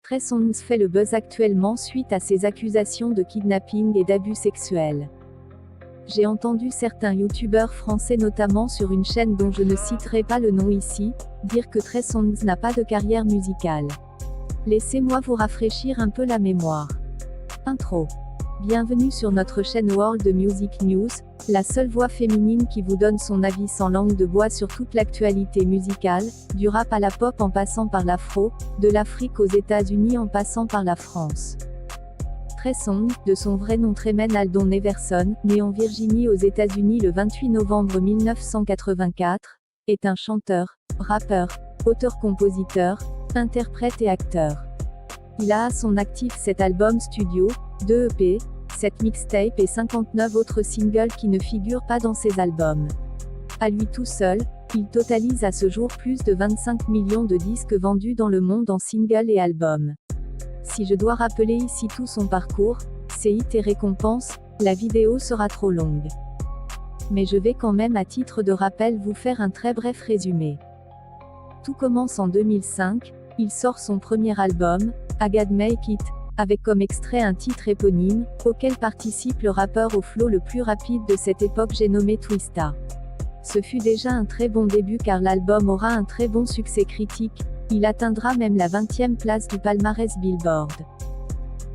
Trey Songz fait le buzz actuellement suite à ses accusations de kidnapping et d'abus sexuels. J'ai entendu certains youtubeurs français notamment sur une chaîne dont je ne citerai pas le nom ici, dire que Trey Songz n'a pas de carrière musicale. Laissez-moi vous rafraîchir un peu la mémoire. Intro. Bienvenue sur notre chaîne World Music News, la seule voix féminine qui vous donne son avis sans langue de bois sur toute l'actualité musicale, du rap à la pop en passant par l'afro, de l'Afrique aux États-Unis en passant par la France. Trey Songz, de son vrai nom Tremaine Aldon Everson, né en Virginie aux États-Unis le 28 novembre 1984, est un chanteur, rappeur, auteur-compositeur, interprète et acteur. Il a à son actif 7 albums studio, 2 EP, 7 mixtapes et 59 autres singles qui ne figurent pas dans ses albums. À lui tout seul, il totalise à ce jour plus de 25 millions de disques vendus dans le monde en singles et albums. Si je dois rappeler ici tout son parcours, ses hits et récompenses, la vidéo sera trop longue. Mais je vais quand même à titre de rappel vous faire un très bref résumé. Tout commence en 2005, il sort son premier album, I Gotta Make It, avec comme extrait un titre éponyme, auquel participe le rappeur au flow le plus rapide de cette époque j'ai nommé Twista. Ce fut déjà un très bon début car l'album aura un très bon succès critique, il atteindra même la 20e place du palmarès Billboard.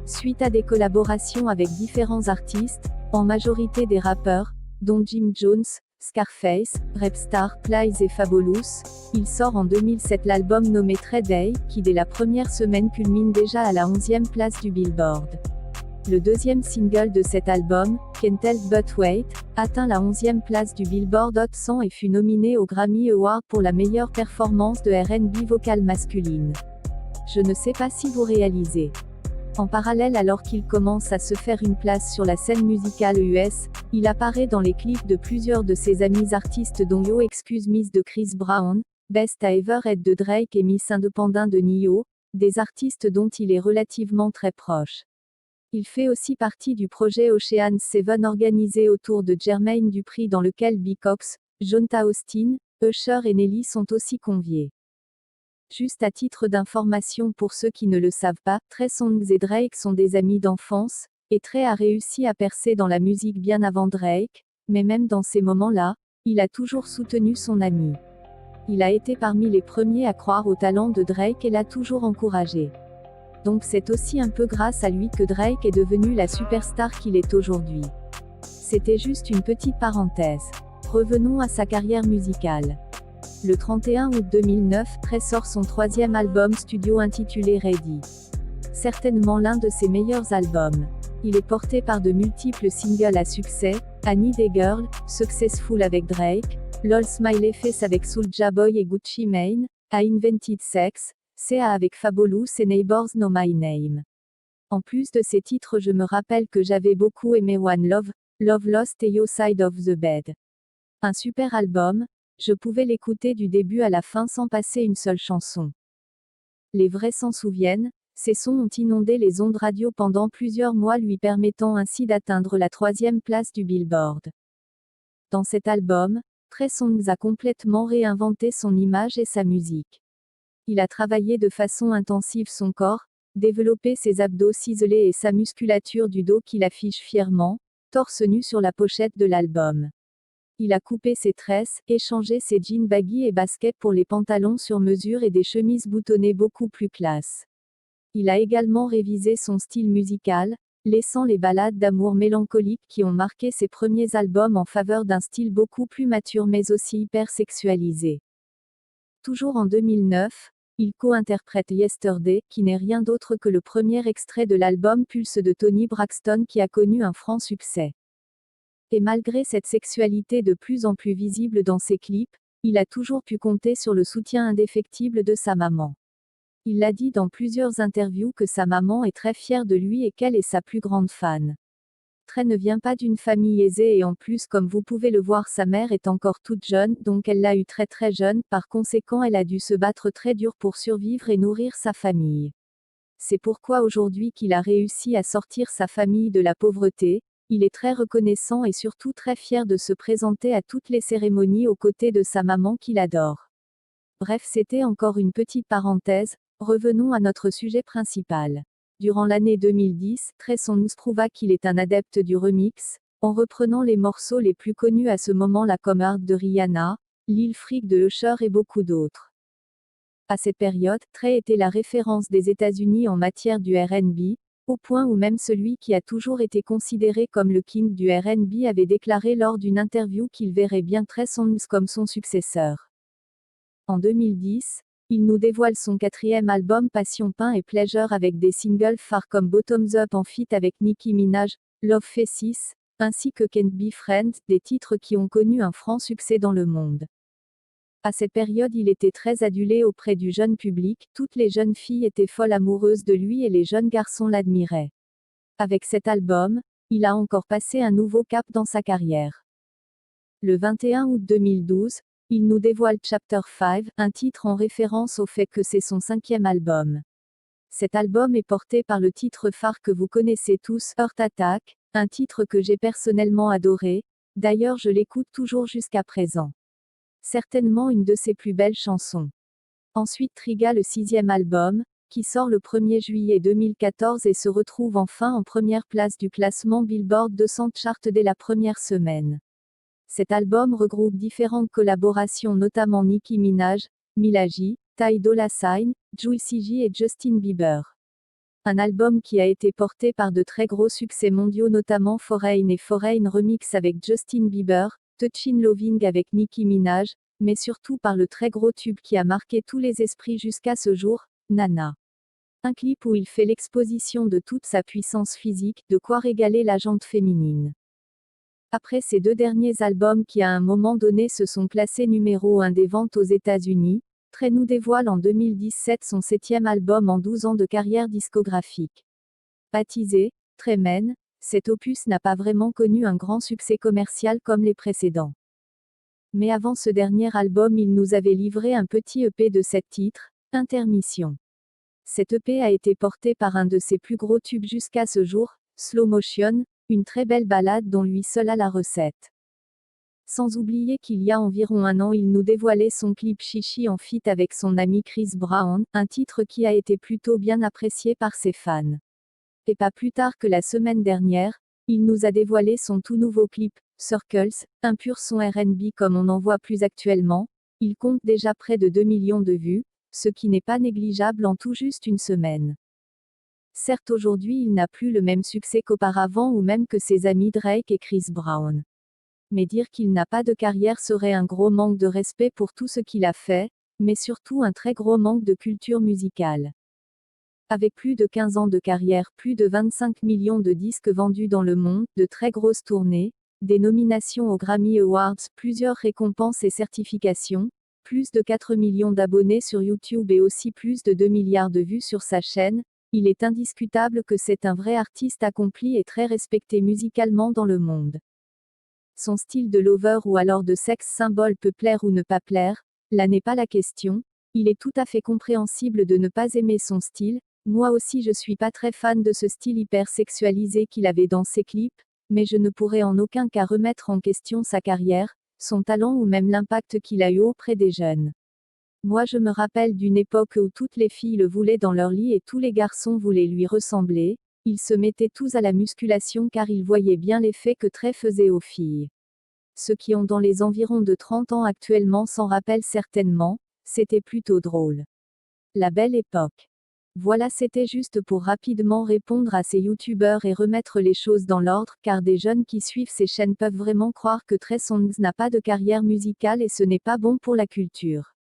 Suite à des collaborations avec différents artistes, en majorité des rappeurs, dont Jim Jones, Scarface, Rapstar, Plies et Fabolous, il sort en 2007 l'album nommé Trey Day, qui dès la première semaine culmine déjà à la 11e place du Billboard. Le deuxième single de cet album, Can't Help But Wait, atteint la 11e place du Billboard Hot 100 et fut nominé au Grammy Award pour la meilleure performance de R&B vocale masculine. Je ne sais pas si vous réalisez. En parallèle alors qu'il commence à se faire une place sur la scène musicale US, il apparaît dans les clips de plusieurs de ses amis artistes dont Yo Excuse Miss de Chris Brown, Best I Ever Had de Drake et Miss Independent de Ne-Yo, des artistes dont il est relativement très proche. Il fait aussi partie du projet Ocean's 7 organisé autour de Jermaine Dupri dans lequel B. Cox, Jonta Austin, Usher et Nelly sont aussi conviés. Juste à titre d'information pour ceux qui ne le savent pas, Trey Songz et Drake sont des amis d'enfance, et Trey a réussi à percer dans la musique bien avant Drake, mais même dans ces moments-là, il a toujours soutenu son ami. Il a été parmi les premiers à croire au talent de Drake et l'a toujours encouragé. Donc c'est aussi un peu grâce à lui que Drake est devenu la superstar qu'il est aujourd'hui. C'était juste une petite parenthèse. Revenons à sa carrière musicale. Le 31 août 2009, Trey sort son troisième album studio intitulé Ready. Certainement l'un de ses meilleurs albums. Il est porté par de multiples singles à succès, I Need a Girl, Successful avec Drake, LOL Smiley Face avec Soulja Boy et Gucci Mane, I Invented Sex, CA avec Fabolous et Neighbors Know My Name. En plus de ces titres je me rappelle que j'avais beaucoup aimé One Love, Love Lost et Your Side of the Bed. Un super album, je pouvais l'écouter du début à la fin sans passer une seule chanson. Les vrais s'en souviennent, ces sons ont inondé les ondes radio pendant plusieurs mois lui permettant ainsi d'atteindre la 3e place du Billboard. Dans cet album, Trey Songz a complètement réinventé son image et sa musique. Il a travaillé de façon intensive son corps, développé ses abdos ciselés et sa musculature du dos qu'il affiche fièrement, torse nu sur la pochette de l'album. Il a coupé ses tresses, échangé ses jeans baggy et baskets pour les pantalons sur mesure et des chemises boutonnées beaucoup plus classe. Il a également révisé son style musical, laissant les ballades d'amour mélancoliques qui ont marqué ses premiers albums en faveur d'un style beaucoup plus mature mais aussi hyper sexualisé. Toujours en 2009, il co-interprète Yesterday, qui n'est rien d'autre que le premier extrait de l'album Pulse de Toni Braxton qui a connu un franc succès. Et malgré cette sexualité de plus en plus visible dans ses clips, il a toujours pu compter sur le soutien indéfectible de sa maman. Il l'a dit dans plusieurs interviews que sa maman est très fière de lui et qu'elle est sa plus grande fan. Trey ne vient pas d'une famille aisée et en plus comme vous pouvez le voir sa mère est encore toute jeune, donc elle l'a eu très jeune, par conséquent elle a dû se battre très dur pour survivre et nourrir sa famille. C'est pourquoi aujourd'hui qu'il a réussi à sortir sa famille de la pauvreté, il est très reconnaissant et surtout très fier de se présenter à toutes les cérémonies aux côtés de sa maman qu'il adore. Bref, c'était encore une petite parenthèse, Revenons à notre sujet principal. Durant l'année 2010, Trey Songz prouva qu'il est un adepte du remix, en reprenant les morceaux les plus connus à ce moment-là comme Heart de Rihanna, Lil Freak de Usher et beaucoup d'autres. À cette période, Trey était la référence des États-Unis en matière du R&B, au point où même celui qui a toujours été considéré comme le king du R&B avait déclaré lors d'une interview qu'il verrait bien Trey Songz comme son successeur. En 2010, il nous dévoile son 4e album Passion Pain et Pleasure avec des singles phares comme Bottoms Up en feat avec Nicki Minaj, Love Faces, ainsi que Can't Be Friends, des titres qui ont connu un franc succès dans le monde. À cette période, il était très adulé auprès du jeune public, toutes les jeunes filles étaient folles amoureuses de lui et les jeunes garçons l'admiraient. Avec cet album, il a encore passé un nouveau cap dans sa carrière. Le 21 août 2012, il nous dévoile Chapter 5, un titre en référence au fait que c'est son 5e album. Cet album est porté par le titre phare que vous connaissez tous, Heart Attack, un titre que j'ai personnellement adoré, d'ailleurs je l'écoute toujours jusqu'à présent. Certainement une de ses plus belles chansons. Ensuite Trigga le 6e album, qui sort le 1er juillet 2014 et se retrouve enfin en première place du classement Billboard 200 chart dès la première semaine. Cet album regroupe différentes collaborations notamment Nicki Minaj, Mila J, Ty Dolla $ign, Juicy J et Justin Bieber. Un album qui a été porté par de très gros succès mondiaux notamment Foreign et Foreign Remix avec Justin Bieber, Touchin' Loving avec Nicki Minaj, mais surtout par le très gros tube qui a marqué tous les esprits jusqu'à ce jour, Nana. Un clip où il fait l'exposition de toute sa puissance physique, de quoi régaler la jante féminine. Après ces 2 derniers albums qui à un moment donné se sont classés numéro 1 des ventes aux États-Unis, Trey nous dévoile en 2017 son 7e album en 12 ans de carrière discographique. Baptisé Trey Men, cet opus n'a pas vraiment connu un grand succès commercial comme les précédents. Mais avant ce dernier album, il nous avait livré un petit EP de 7 titres, Intermission. Cet EP a été porté par un de ses plus gros tubes jusqu'à ce jour, Slow Motion, une très belle ballade dont lui seul a la recette. Sans oublier qu'il y a environ un an il nous dévoilait son clip Chichi en feat avec son ami Chris Brown, un titre qui a été plutôt bien apprécié par ses fans. Et pas plus tard que la semaine dernière, il nous a dévoilé son tout nouveau clip, Circles, un pur son R&B comme on n'en voit plus actuellement, il compte déjà près de 2 millions de vues, ce qui n'est pas négligeable en tout juste une semaine. Certes aujourd'hui il n'a plus le même succès qu'auparavant ou même que ses amis Drake et Chris Brown. Mais dire qu'il n'a pas de carrière serait un gros manque de respect pour tout ce qu'il a fait, mais surtout un très gros manque de culture musicale. Avec plus de 15 ans de carrière, plus de 25 millions de disques vendus dans le monde, de très grosses tournées, des nominations aux Grammy Awards, plusieurs récompenses et certifications, plus de 4 millions d'abonnés sur YouTube et aussi plus de 2 milliards de vues sur sa chaîne, il est indiscutable que c'est un vrai artiste accompli et très respecté musicalement dans le monde. Son style de lover ou alors de sexe symbole peut plaire ou ne pas plaire, là n'est pas la question, il est tout à fait compréhensible de ne pas aimer son style, moi aussi je suis pas très fan de ce style hyper sexualisé qu'il avait dans ses clips, mais je ne pourrais en aucun cas remettre en question sa carrière, son talent ou même l'impact qu'il a eu auprès des jeunes. Moi je me rappelle d'une époque où toutes les filles le voulaient dans leur lit et tous les garçons voulaient lui ressembler, ils se mettaient tous à la musculation car ils voyaient bien l'effet que Trey faisait aux filles. Ceux qui ont dans les environs de 30 ans actuellement s'en rappellent certainement, c'était plutôt drôle. La belle époque. Voilà, c'était juste pour rapidement répondre à ces youtubeurs et remettre les choses dans l'ordre, car des jeunes qui suivent ces chaînes peuvent vraiment croire que Trey Songz n'a pas de carrière musicale et ce n'est pas bon pour la culture.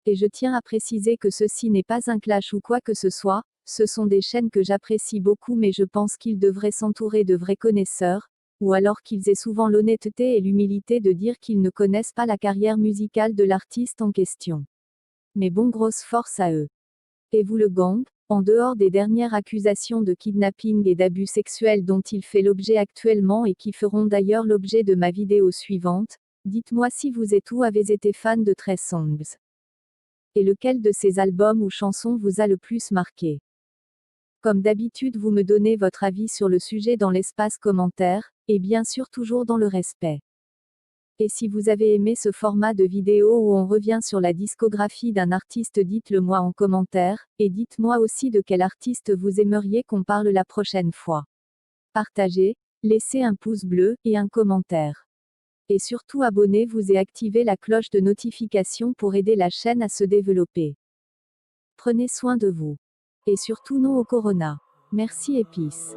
Et je tiens à préciser que ceci n'est pas un clash ou quoi que ce soit, ce sont des chaînes que j'apprécie beaucoup mais je pense qu'ils devraient s'entourer de vrais connaisseurs, ou alors qu'ils aient souvent l'honnêteté et l'humilité de dire qu'ils ne connaissent pas la carrière musicale de l'artiste en question. Mais bon, grosse force à eux. Et vous le gang, en dehors des dernières accusations de kidnapping et d'abus sexuels dont il fait l'objet actuellement et qui feront d'ailleurs l'objet de ma vidéo suivante, dites-moi si vous êtes ou avez été fan de Trey Songz. Et lequel de ces albums ou chansons vous a le plus marqué? Comme d'habitude, vous me donnez votre avis sur le sujet dans l'espace commentaire, et bien sûr toujours dans le respect. Et si vous avez aimé ce format de vidéo où on revient sur la discographie d'un artiste, dites-le moi en commentaire, et dites-moi aussi de quel artiste vous aimeriez qu'on parle la prochaine fois. Partagez, laissez un pouce bleu, et un commentaire. Et surtout abonnez-vous et activez la cloche de notification pour aider la chaîne à se développer. Prenez soin de vous. Et surtout non au corona. Merci et peace.